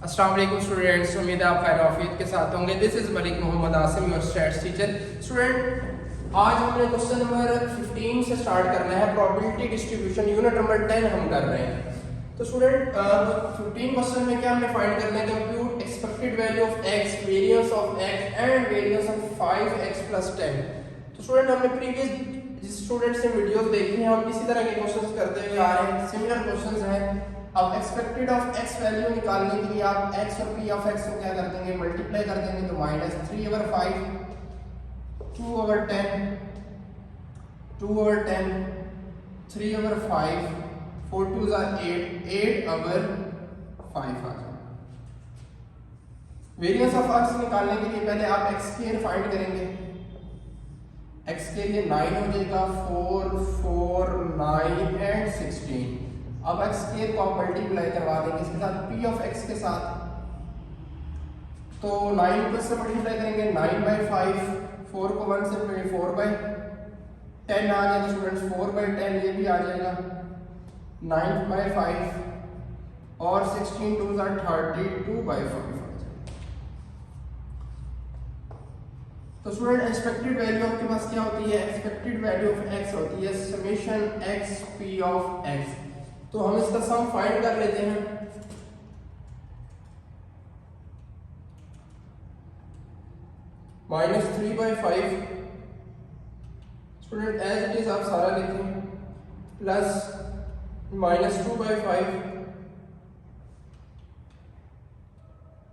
अस्सलाम वालेकुम स्टूडेंट्स, उम्मीद है आप खैर आफियत के साथ होंगे। This is Malik Muhammad Asim, your stats teacher. Student, आज हमने क्वेश्चन नंबर 15 से स्टार्ट करना है। प्रोबेबिलिटी डिस्ट्रीब्यूशन यूनिट नंबर 10 हम कर रहे हैं। तो स्टूडेंट 15 क्वेश्चन में क्या हमने फाइंड करना है? Compute expected value of x, variance of x and variance of 5x + 10। तो स्टूडेंट हमने प्रीवियस जिस स्टूडेंट से वीडियोस देखी हैं, हम इसी तरह के क्वेश्चंस करते हुए आ रहे हैं, सिमिलर क्वेश्चंस हैं। अब एक्सपेक्टेड ऑफ x वैल्यू निकालने के लिए आप x और p ऑफ x को क्या कर देंगे? मल्टीप्लाई कर देंगे। तो -3/5, 2/10, 2/10, 3/5, 4 2s are 8, 8/5 आ जाएगा। वेरिएंस ऑफ x निकालने के लिए पहले आप x स्क्वायर फाइंड करेंगे। x के लिए 9 हो जाएगा, 4 4 9 एंड 16। अब x स्क्वायर को आप मल्टीप्लाई करवा देंगे इसके साथ p ऑफ x के साथ। तो 9 को इससे मल्टीप्लाई करेंगे, 9/5, 4 को 1 से 4/10 आ जाएगा स्टूडेंट्स, 4/10 ये भी आ जाएगा, 9/5 और 16 2s are 32/5। तो स्टूडेंट एक्सपेक्टेड वैल्यू आपके पास क्या होती है? एक्सपेक्टेड वैल्यू ऑफ x होती है summation x p of x। तो हम इसका सम फाइंड कर लेते हैं। -3/5 स्टूडेंट एज इट इज आप सारा लिखें, प्लस -2/5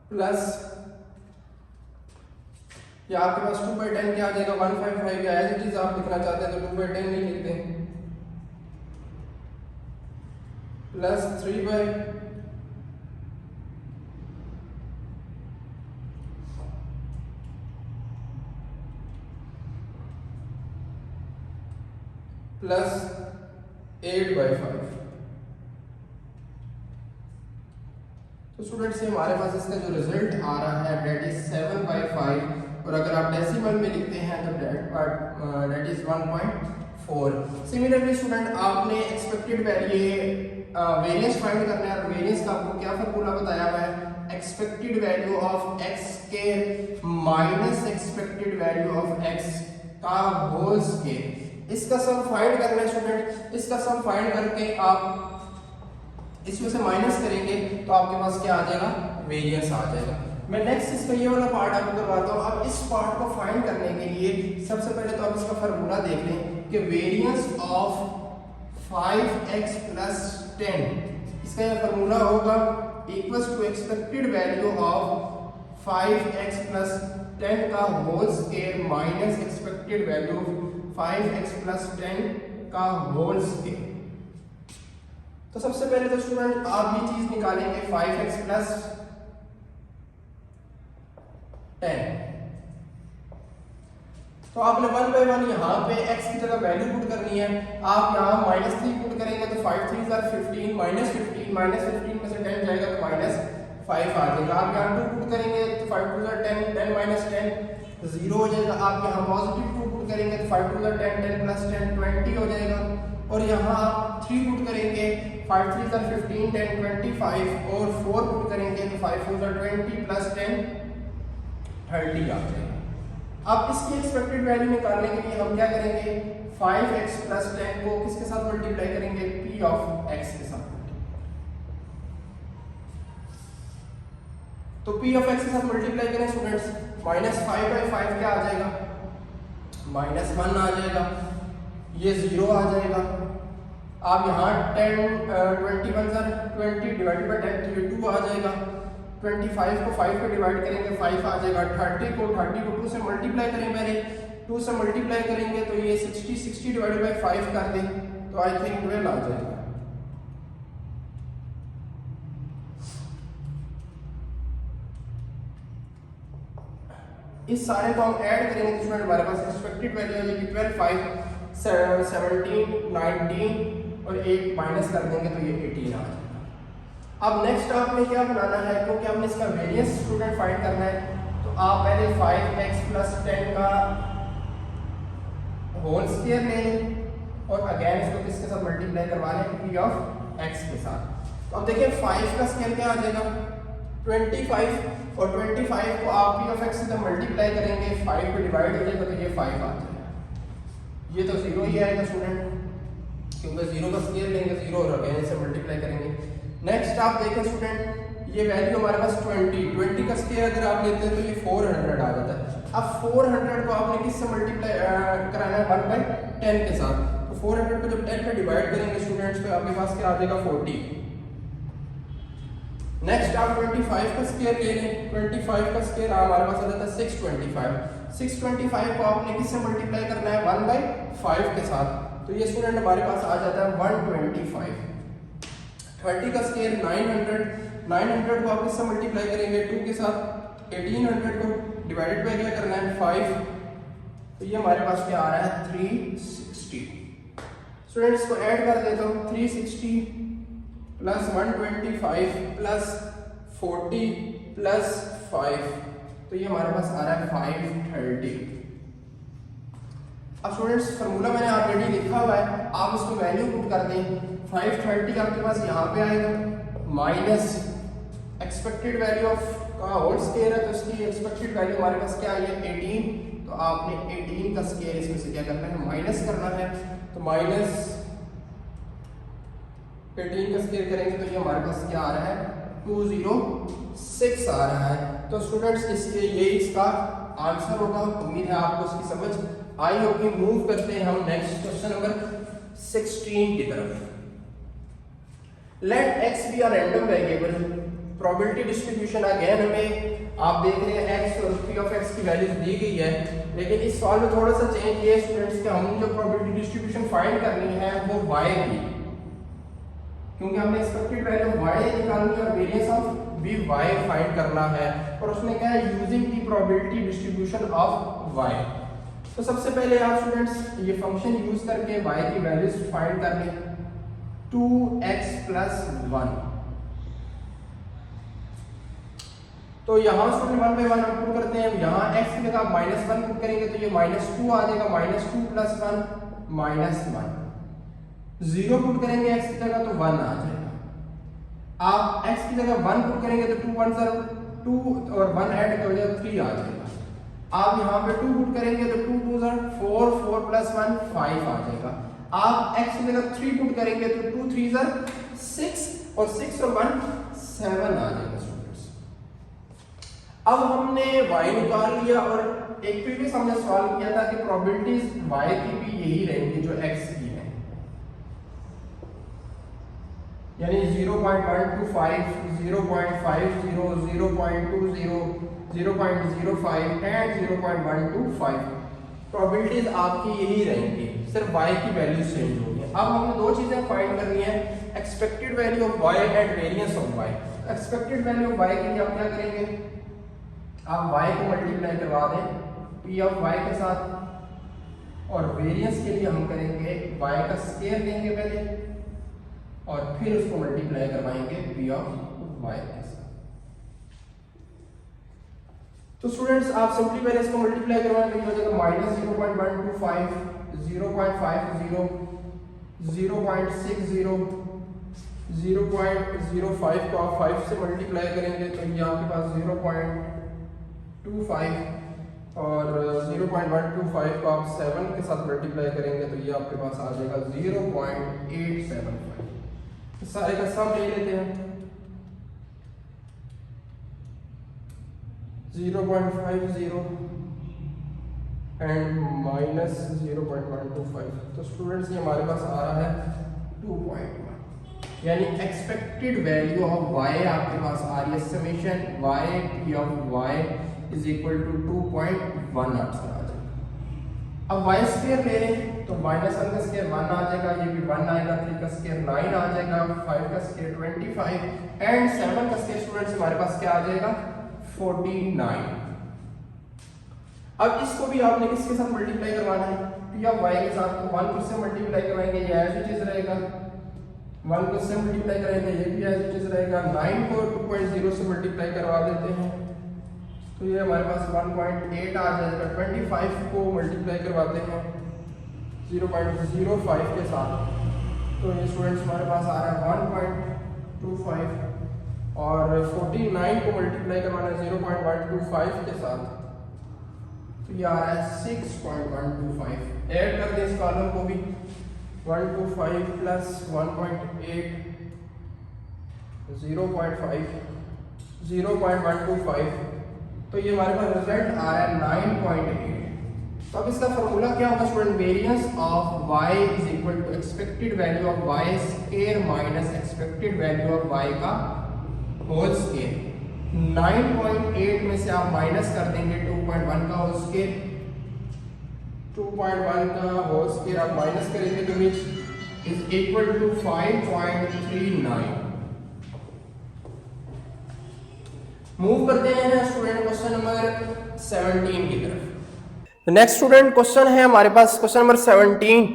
प्लस या आपके पास 2/10 क्या आ जाएगा? 1/5 या एज इट इज आप लिखना चाहते हैं तो 2/10 नहीं लिखते, प्लस 3/, प्लस 8/5। तो स्टूडेंट्स हमारे पास इसका जो रिजल्ट आ रहा है डेट इज 7/5, और अगर आप डेसिमल में लिखते हैं तो डेट इज 1.4। सिमिलरली स्टूडेंट आपने एक्सपेक्टेड वैल्यू वेरिएंस फाइंड करना है, और वेरिएंस का आपको क्या फार्मूला बताया हुआ है? Expected value of x square minus expected value of x का होल स्क्वायर। इसका सम फाइंड करना है स्टूडेंट। इसका सम फाइंड करके आप इसमें से माइनस करेंगे तो आपके पास क्या आ जाएगा? वेरिएंस आ जाएगा। मैं नेक्स्ट इसका ये वाला पार्ट आपको करवाता हूँ। अब इस पार्ट को फाइंड करने के लिए सबसे पहले तो आप इसका फार्मूला देख लें कि वेरिएंस ऑफ 5x + 10, इसका यह फार्मूला होगा equals to expected value of 5x + 10 का whole square minus expected value 5x + 10 का होल स्क्वायर। तो सबसे पहले तो स्टूडेंट आप ये चीज निकालेंगे 5x + 10। तो आपने 1/1 यहाँ पे x की जगह वैल्यू पुट करनी है। आप यहाँ -3 पुट करेंगे तो 5 3s are 15, -15 में से 10 जाएगा तो -5 आ जाएगा। आप यहाँ 2 पुट करेंगे तो 5 2s are 10, 10 - 10 0 हो जाएगा। आप यहाँ पॉजिटिव 2 पुट करेंगे तो 5 2s are 10, 10 + 10 20 हो जाएगा। और यहाँ आप 3 पुट करेंगे, 5 3s are 15, 10 25, और 4 पुट करेंगे तो 5 4s are 20 + 10 30 आ जाएगा। अब इसकी एक्सपेक्टेड वैल्यू निकालने के लिए हम क्या करेंगे? 5x + 10 को किसके साथ मल्टीप्लाई करेंगे? p ऑफ x के साथ। तो p ऑफ x के साथ मल्टीप्लाई करें स्टूडेंट्स, -5/5 क्या आ जाएगा? -1 आ जाएगा, ये 0 आ जाएगा। आप यहाँ 10 21s are 20 डिवाइडेड बाय 10 तो ये 2 आ जाएगा। 25 को 5 पे डिवाइड करेंगे 5 आ जाएगा। 30 को 2 से मल्टीप्लाई करें, पहले 2 से मल्टीप्लाई करेंगे तो ये 60 डिवाइडेड बाय 5 कर दें तो आई थिंक 12 आ जाएगा। इस सारे को हम ऐड करेंगे तो हमारे पास एक्सपेक्टेड वैल्यू हो जाएगी 12 5 17 19 और 8 माइनस कर देंगे तो ये 18 आ जाएगा। अब नेक्स्ट आपने क्या बनाना है? क्योंकि हमने इसका वेरिएंस स्टूडेंट फाइंड करना है, तो आप पहले 5x + 10 का होल स्क्वायर लें और अगेन इसको किसके साथ मल्टीप्लाई करवा लें? p ऑफ x के साथ। तो अब देखिए 5 का स्क्वायर क्या आ जाएगा? 25 और 25 को आप पी ऑफ एक्स से मल्टीप्लाई करेंगे, 5 पे डिवाइड हो जाएगा तो ये 5 आ जाएगा। ये तो 0 ही आएगा स्टूडेंट, क्योंकि 0 का स्क्वायर लेंगे 0 और अगेन से मल्टीप्लाई करेंगे। नेक्स्ट आप देखें स्टूडेंट, ये वैल्यू हमारे पास 20 का स्क्वायर अगर आप लेते हैं तो ये 400 आ जाता है। अब 400 को आपने किससे मल्टीप्लाई कराना है, 1/10 के साथ। तो 400 को जब 10 पे डिवाइड करेंगे स्टूडेंट्स तो आपके पास क्या आ जाएगा, 40। नेक्स्ट आप 25 का स्क्वायर ले लें, 25 का स्क्वायर हमारे पास आ जाता है 625। 625 को आपने किससे मल्टीप्लाई करना है, 1/5 के साथ। तो ये स्टूडेंट हमारे पास आ जाता है 125। 30 का स्क्वायर 900, 900 को आप किससे मल्टीप्लाई करेंगे, 2 के साथ। 1800 को डिवाइडेड बाय क्या करना है, 5। तो ये हमारे पास क्या आ रहा है, 360। स्टूडेंट्स को ऐड कर देता हूँ, 360 प्लस 125 प्लस 40 प्लस 5, तो ये हमारे पास आ रहा है 530। अब स्टूडेंट्स फार्मूला मैंने ऑलरेडी लिखा हुआ है, आप इसको वैल्यू पुट कर दें। 530 आपके पास यहाँ पे आएगा, माइनस एक्सपेक्टेड वैल्यू ऑफ का होल स्क्वायर है, तो इसकी एक्सपेक्टेड वैल्यू हमारे पास क्या आई है, 18। तो आपने 18 का स्क्वायर इसमें से क्या करना है, माइनस करना है। तो माइनस 18 का स्क्वायर करेंगे तो ये हमारे पास क्या आ रहा है, 206 आ रहा है। तो स्टूडेंट्स इसके ये इसका आंसर होगा। उम्मीद है आपको इसकी समझ आई होगी। मूव करते हैं हम नेक्स्ट क्वेश्चन नंबर 16 की तरफ। Let x be a random variable, probability distribution again हमें आप देख रहे हैं x और p ऑफ x की वैल्यूज दी गई है, लेकिन इस सवाल में थोड़ा सा चेंज ये स्टूडेंट्स कि हम जो प्रोबेबिलिटी डिस्ट्रीब्यूशन फाइंड करनी है वो y की, क्योंकि हमने एक्सपेक्टेड वैल्यू y निकालनी है और वेरिएंस ऑफ भी y फाइंड करना है। और उसने कहा है using the probability distribution of y। तो सबसे पहले आप स्टूडेंट्स ये फंक्शन यूज करके y की वैल्यूज फाइंड कर लें। 2x प्लस 1, तो यहाँ स्टूडेंट 1 बाय 1 हम पुट करते हैं। यहाँ x की जगह -1 पुट करेंगे तो ये -2 आ जाएगा, -2 प्लस 1 -1। 0 पुट करेंगे x की जगह तो 1 आ जाएगा। आप x की जगह 1 पुट करेंगे तो 2 1 ज़र 2 और 1 ऐड कर जाएगा 3 आ जाएगा। आप यहाँ पे 2 पुट करेंगे तो 2 2 ज़र 4, 4 प्लस 1 5 आ जाएगा। आप x की जगह 3 पुट करेंगे तो 2 3 ज़र 6 और 6 और 1 7 आ जाएगा स्टूडेंट्स। अब हमने y निकाल लिया और एक प्रीवियस हमने सवाल किया था कि प्रोबेबिलिटीज y की भी यही रहेंगी जो x की है, यानी 0.125, 0.50, 0.20, 0.05 एंड 0.125 प्रोबेबिलिटीज आपकी यही रहेंगी, सिर्फ y की वैल्यू चेंज होगी। अब हमने दो चीजें फाइंड करनी है, expected value of y and variance of y। Expected value of y के लिए आप क्या करेंगे, आप y को मल्टीप्लाई करवा दें p ऑफ y के साथ, और वेरिएंस के लिए हम करेंगे y का स्क्वायर लेंगे पहले और फिर उसको मल्टीप्लाई करवाएंगे p ऑफ y के साथ। तो स्टूडेंट्स आप सिंपली पहले इसको मल्टीप्लाई करवाएंगे तो ये हो जाएगा -0.125, 0.50, 0.60, 0.05 को आप 5 से मल्टीप्लाई करेंगे तो ये आपके पास 0.25 और 0.125 को आप 7 के साथ मल्टीप्लाई करेंगे तो ये आपके पास आ जाएगा 0.875। इस सारे का सम ले लेते हैं, 0.50 एंड माइनस 0.125, तो स्टूडेंट्स ये हमारे पास आ रहा है 2.1, यानी एक्सपेक्टेड वैल्यू ऑफ y आपके पास आ रही है summation y p of y is equal to 2.1 answer आ जाएगा। अब y स्क्वायर ले रहे हैं तो -1 का स्क्वायर 1 आ जाएगा, ये भी 1 आएगा, 3 का स्क्वायर 9 आ जाएगा, 5 का स्क्वायर 25 एंड 7 का स्क्वायर स्टूडेंट्स हमारे पास क्या आ जाएगा 49। अब इसको भी आपने किसके साथ मल्टीप्लाई करवाना है, p ऑफ y के साथ। तो 1 को इससे मल्टीप्लाई करवाएंगे ये एज इट इज रहेगा, 1 को इससे मल्टीप्लाई करेंगे ये भी एज इट इज रहेगा, 9 को 2.0 से मल्टीप्लाई करवा देते हैं तो ये हमारे पास 1.8 आ जाएगा। 25 को मल्टीप्लाई करवाते हैं 0.05 के साथ तो ये स्टूडेंट्स हमारे पास आ रहा है 1.25 और 49 को मल्टीप्लाई करवाना है 0.125 के साथ, तो ये आ रहा है 6.125। ऐड कर दें इस कॉलम को भी, 125 प्लस 1.8 0.125, तो ये हमारे पास रिजल्ट आ रहा है 9.8। तो अब इसका फॉर्मूला क्या होगा student, variance of y is equal to expected value of y square minus expected value of y का होल स्क्वायर। 9.8 में से आप माइनस कर देंगे 2.1 का होल स्क्वायर, 2.1 का होल स्क्वायर आप माइनस करेंगे तो which is equal to 5.39। Move करते हैं स्टूडेंट क्वेश्चन नंबर 17 की तरफ। नेक्स्ट स्टूडेंट क्वेश्चन है हमारे पास question number 17।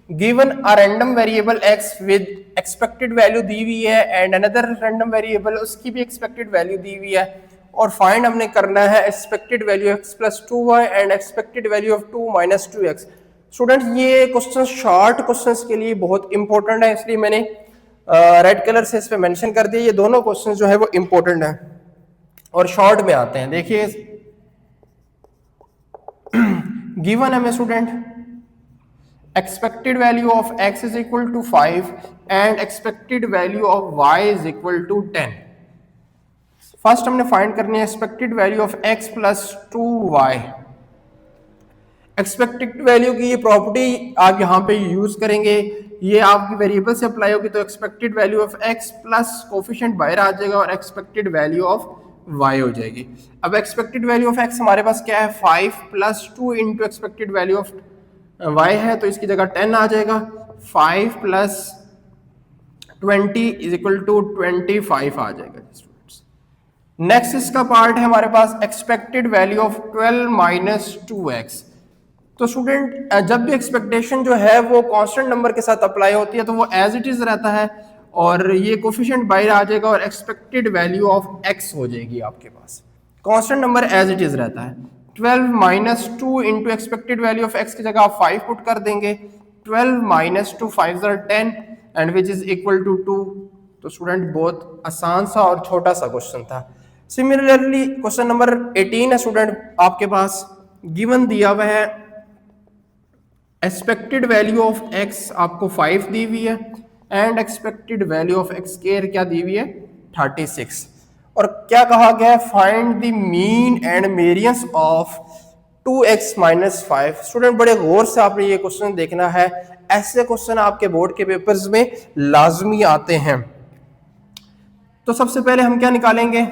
Given a random variable x with expected value दी हुई है एंड अनदर रैंडम वेरिएबल उसकी भी एक्सपेक्टेड वैल्यू दी हुई है, और फाइंड हमने करना है expected value x plus 2y and expected value of 2 minus 2x। Student ये क्वेश्चन शॉर्ट क्वेश्चंस के लिए बहुत इंपॉर्टेंट है, इसलिए मैंने रेड कलर से इस पे मेंशन कर दिया। ये दोनों क्वेश्चंस जो है वो इंपॉर्टेंट है और शॉर्ट में आते हैं। देखिए गिवन है student expected value of x is equal to 5 and expected value of y is equal to 10। First हमने फाइंड करनी है expected value of x plus 2y। Expected value की ये प्रॉपर्टी आप यहाँ पे यूज करेंगे, ये आपकी वेरिएबल से अप्लाई होगी, तो expected value of x plus coefficient बाहर आ जाएगा और एक्सपेक्टेड वैल्यू ऑफ y हो जाएगी। अब एक्सपेक्टेड वैल्यू ऑफ x हमारे पास क्या है, 5 plus 2 into expected value of y है, तो इसकी जगह 10 आ जाएगा। 5 प्लस 20 इज इक्वल टू 25 आ जाएगा। नेक्स्ट इसका पार्ट है हमारे पास expected value of 12 minus 2x। तो स्टूडेंट जब भी एक्सपेक्टेशन जो है वो कांस्टेंट नंबर के साथ अप्लाई होती है तो वो एज इट इज रहता है और ये कोफिशिएंट बाहर आ जाएगा और एक्सपेक्टेड वैल्यू ऑफ x हो जाएगी आपके पास। Constant number as it is रहता है। 12 minus 2 into expected value of x की जगह आप 5 पुट कर देंगे। 12 minus 2 5 10 and which is equal to 2। तो स्टूडेंट बहुत आसान सा और छोटा सा क्वेश्चन था। सिमिलरली क्वेश्चन नंबर 18 है स्टूडेंट आपके पास, गिवन दिया हुआ है एक्सपेक्टेड वैल्यू ऑफ x आपको 5 दी हुई है and expected value of x square क्या दी हुई है 36, और क्या कहा गया है, find the mean and variance of 2x minus 5। Student बड़े गौर से आपने ये क्वेश्चन देखना है, ऐसे क्वेश्चन आपके बोर्ड के पेपर्स में लाजमी आते हैं। तो सबसे पहले हम क्या निकालेंगे,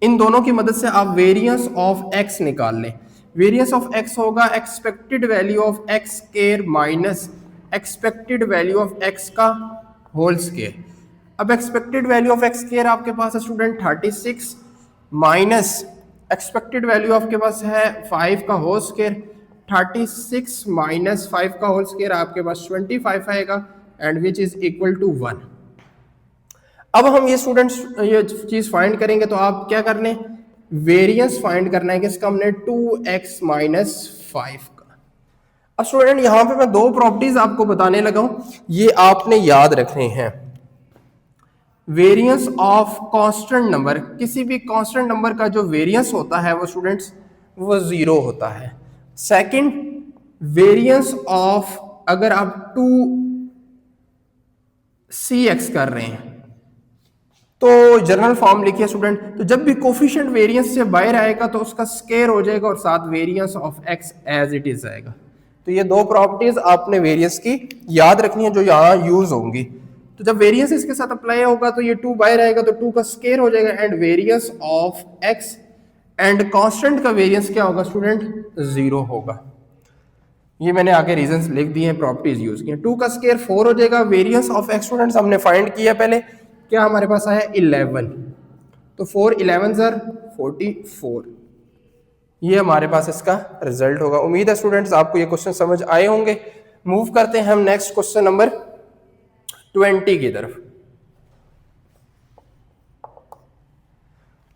इन दोनों की मदद से आप वेरिएंस ऑफ x निकाल लें। वेरिएंस ऑफ x होगा expected value of x square minus expected value of x का होल स्क्वायर। अब expected value of x square आपके पास है स्टूडेंट 36 माइनस एक्सपेक्टेड वैल्यू आपके पास है 5 का होल स्क्वायर। 36 माइनस 5 का होल स्क्वायर आपके पास 25 आएगा and which is equal to 1। अब हम ये स्टूडेंट्स ये चीज फाइंड करेंगे तो आप क्या कर लें, वेरिएंस फाइंड करना है किसका, हमने 2x माइनस 5 का। अब स्टूडेंट यहां पे मैं दो प्रॉपर्टीज आपको बताने लगा हूं, ये आपने याद रखने हैं। वेरिएंस ऑफ कांस्टेंट नंबर, किसी भी कांस्टेंट नंबर का जो वेरिएंस होता है वो स्टूडेंट्स वो 0 होता है। सेकंड, वेरिएंस ऑफ अगर आप 2cx कर रहे हैं तो जनरल फॉर्म लिखिए स्टूडेंट, तो जब भी कोफिशिएंट वेरिएंस से बाहर आएगा तो उसका स्क्वायर हो जाएगा और साथ variance of x as it is आएगा। तो ये दो प्रॉपर्टीज आपने वेरिएंस की याद रखनी है जो यहाँ यूज होंगी। तो जब वेरिएंस इसके साथ अप्लाई होगा तो ये 2 बाहर आएगा तो 2 का स्क्वायर हो जाएगा and variance of x and constant का वेरिएंस क्या होगा स्टूडेंट 0 होगा। ये मैंने आगे रीजंस लिख दिए हैं, प्रॉपर्टीज यूज की हैं। 2 का स्क्वायर 4 हो जाएगा। वेरिएंस ऑफ x स्टूडेंट्स हमने फाइंड किया पहले, क्या हमारे पास आया 11, तो 4 11 44, ये हमारे पास इसका रिजल्ट होगा। उम्मीद है स्टूडेंट्स आपको ये क्वेश्चन समझ आए होंगे। मूव करते हैं हम नेक्स्ट क्वेश्चन नंबर 20 की तरफ।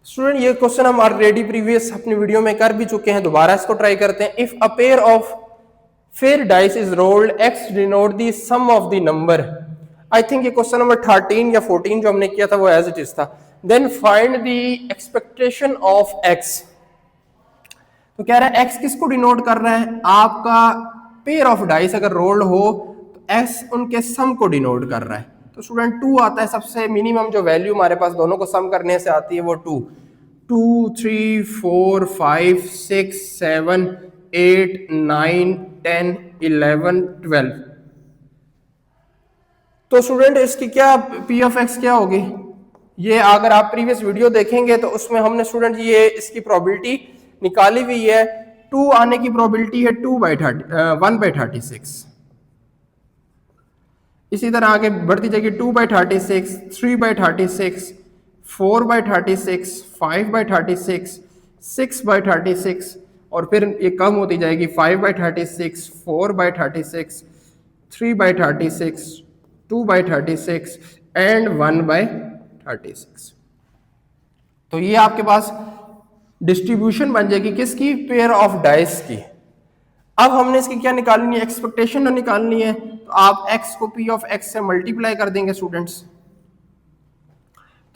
स्टूडेंट ये क्वेश्चन हम ऑलरेडी प्रीवियस अपनी वीडियो में कर भी चुके हैं, दोबारा इसको ट्राई करते हैं। If a pair of fair dice is rolled, x denote the sum of the number. I think ये क्वेश्चन नंबर 13 या 14 जो हमने किया था वो एज इट इज था। Then find the expectation of x। तो कह रहा है x किसको डिनोट कर रहा है, आपका पेयर ऑफ डाइस अगर रोल्ड हो तो x उनके सम को डिनोट कर रहा है। तो स्टूडेंट 2 आता है, सबसे मिनिमम जो वैल्यू हमारे पास दोनों को सम करने से आती है वो 2, 2 3 4 5 6 7 8 9 10 11 12। तो स्टूडेंट इसकी क्या p ऑफ x क्या होगी, ये अगर आप प्रीवियस वीडियो देखेंगे तो उसमें हमने स्टूडेंट ये इसकी प्रोबेबिलिटी निकाली हुई है। 2 आने की प्रोबेबिलिटी है 1/36। इसी तरह आगे बढ़ती जाएगी 2/36, 3/36, 4/36, 5/36, 6/36 और फिर ये कम होती जाएगी 5/36, 4/36, 3/36, 2/36 एंड 1/36। तो ये आपके पास डिस्ट्रीब्यूशन बन जाएगी किसकी, पेयर ऑफ डाइस की। अब हमने इसकी क्या निकालनी है, एक्सपेक्टेशन निकालनी है। तो आप x को p ऑफ x से मल्टीप्लाई कर देंगे स्टूडेंट्स।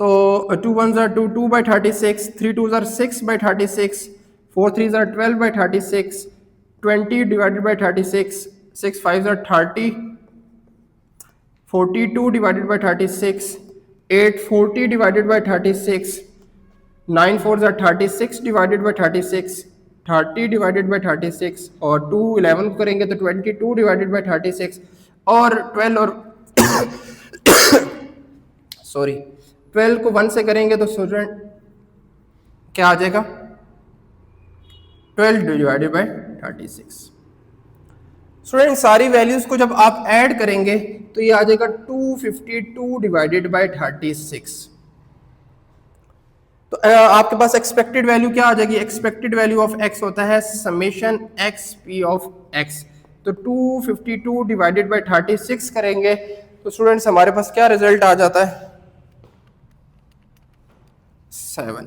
तो 2 1 2, 2/36, 3 2 6/36, 4 3 12/36, 20 divided by 36, 6 5 30, 42 divided by 36, 8 40 divided by 36, 9 4 36 divided by 36, 30 divided by 36 और 2 11 करेंगे तो 22 डिवाइडेड बाई 36 और 12 और सॉरी 12 को 1 से करेंगे तो स्टूडेंट क्या आ जाएगा, 12 डिवाइडेड बाई 36। स्टूडेंट सारी वैल्यूज को जब आप ऐड करेंगे तो ये आ जाएगा 252 डिवाइडेड बाई 36। तो आपके पास एक्सपेक्टेड वैल्यू क्या आ जाएगी, एक्सपेक्टेड वैल्यू ऑफ x होता है summation x p of x। तो 252 डिवाइडेड बाई 36 करेंगे तो स्टूडेंट्स हमारे पास क्या रिजल्ट आ जाता है, 7।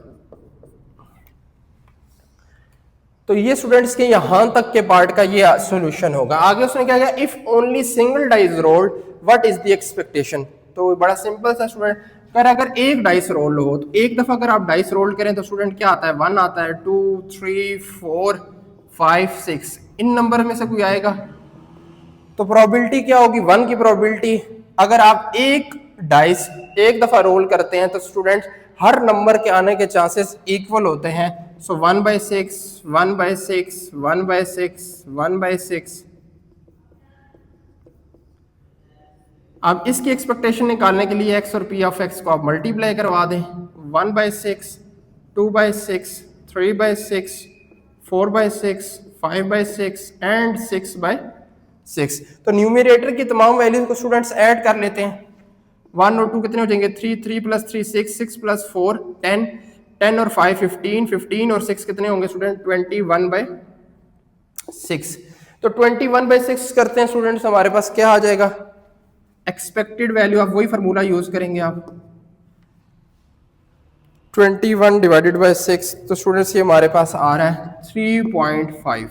तो ये स्टूडेंट्स के यहां तक के पार्ट का ये सॉल्यूशन होगा। आगे उसने क्या किया, if only single dice rolled what is the expectation. तो बड़ा सिंपल सा स्टूडेंट, अगर एक डाइस रोल हो तो एक दफा अगर आप डाइस रोल करें तो स्टूडेंट क्या आता है, 1 आता है, 2 3 4 5 6, इन नंबर में से कोई आएगा। तो प्रोबेबिलिटी क्या होगी, 1 की प्रोबेबिलिटी। अगर आप एक डाइस एक दफा रोल करते हैं तो स्टूडेंट हर नंबर के आने के चांसेस इक्वल होते हैं। सो 1/6, 1/6, 1/6, 1/6। अब इसकी एक्सपेक्टेशन निकालने के लिए x और p ऑफ x को आप मल्टीप्लाई करवा दें, 1/6, 2/6, 3/6, 4/6, 5/6 एंड 6/6। तो न्यूमरेटर की तमाम वैल्यूज को स्टूडेंट्स ऐड कर लेते हैं। 1 और 2 कितने हो जाएंगे, 3, 3 + 3 6, 6 + 4 10, 10 और 5 15, 15 और 6 कितने होंगे स्टूडेंट, 21/6। तो 21/6 करते हैं स्टूडेंट्स, हमारे पास क्या आ जाएगा, एक्सपेक्टेड वैल्यू। आप वही फार्मूला यूज करेंगे आप, 21 डिवाइडेड बाई 6। तो स्टूडेंट्स ये हमारे पास आ रहा है 3.5।